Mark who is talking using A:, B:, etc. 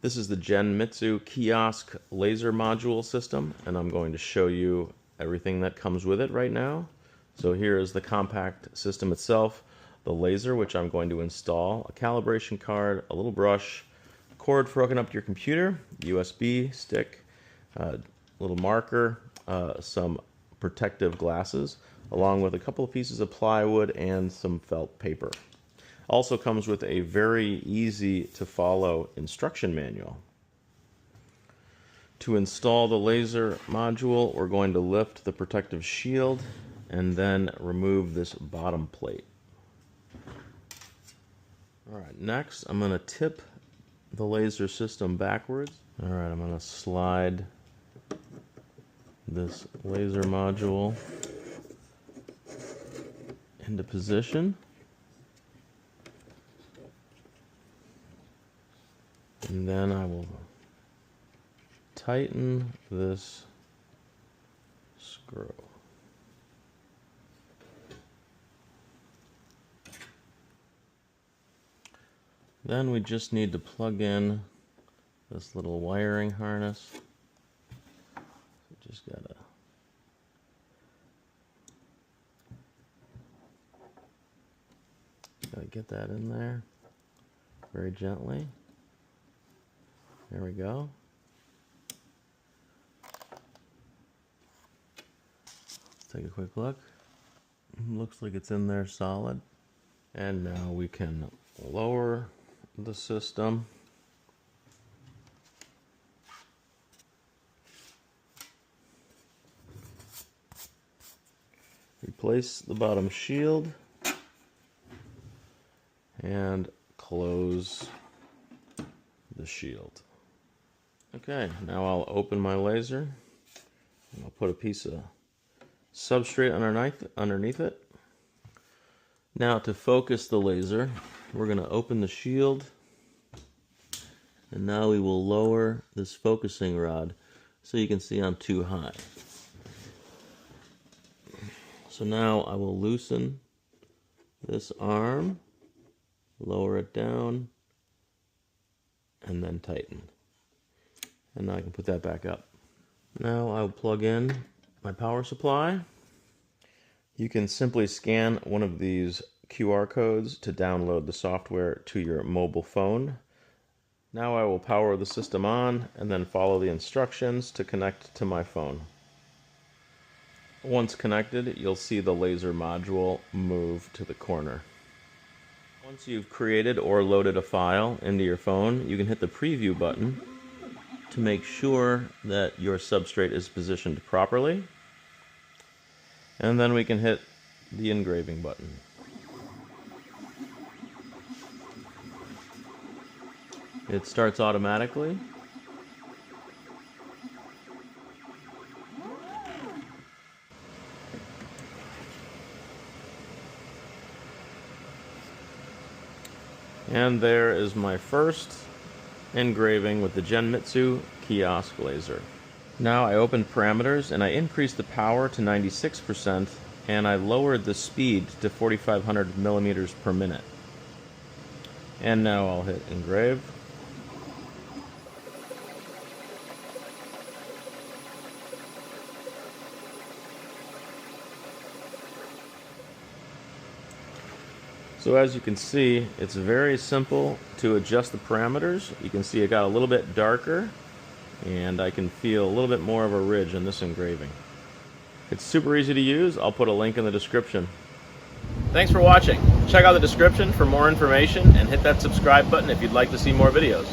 A: This is the Genmitsu Kiosk laser module system, and I'm going to show you everything that comes with it right now. So here is the compact system itself, the laser, which I'm going to install, a calibration card, a little brush, cord for hooking up to your computer, USB stick, a little marker, some protective glasses, along with a couple of pieces of plywood and some felt paper. Also comes with a very easy to follow instruction manual. To install the laser module, we're going to lift the protective shield and then remove this bottom plate. Alright, next I'm going to tip the laser system backwards. Alright, I'm going to slide this laser module into position. And then I will tighten this screw. Then we just need to plug in this little wiring harness. Just gotta get that in there very gently. There we go. Let's take a quick look. Looks like it's in there solid. And now we can lower the system. Replace the bottom shield and close the shield. Okay, now I'll open my laser and I'll put a piece of substrate underneath it. Now to focus the laser, we're going to open the shield, and now we will lower this focusing rod so you can see I'm too high. So now I will loosen this arm, lower it down, and then tighten. And now I can put that back up. Now I'll plug in my power supply. You can simply scan one of these QR codes to download the software to your mobile phone. Now I will power the system on and then follow the instructions to connect to my phone. Once connected, you'll see the laser module move to the corner. Once you've created or loaded a file into your phone, you can hit the preview button to make sure that your substrate is positioned properly. And then we can hit the engraving button. It starts automatically. And there is my first engraving with the Genmitsu Kiosk laser. Now I opened parameters and I increased the power to 96% and I lowered the speed to 4,500 millimeters per minute. And now I'll hit engrave. So as you can see, it's very simple to adjust the parameters. You can see it got a little bit darker, and I can feel a little bit more of a ridge in this engraving. It's super easy to use. I'll put a link in the description. Thanks for watching. Check out the description for more information and hit that subscribe button if you'd like to see more videos.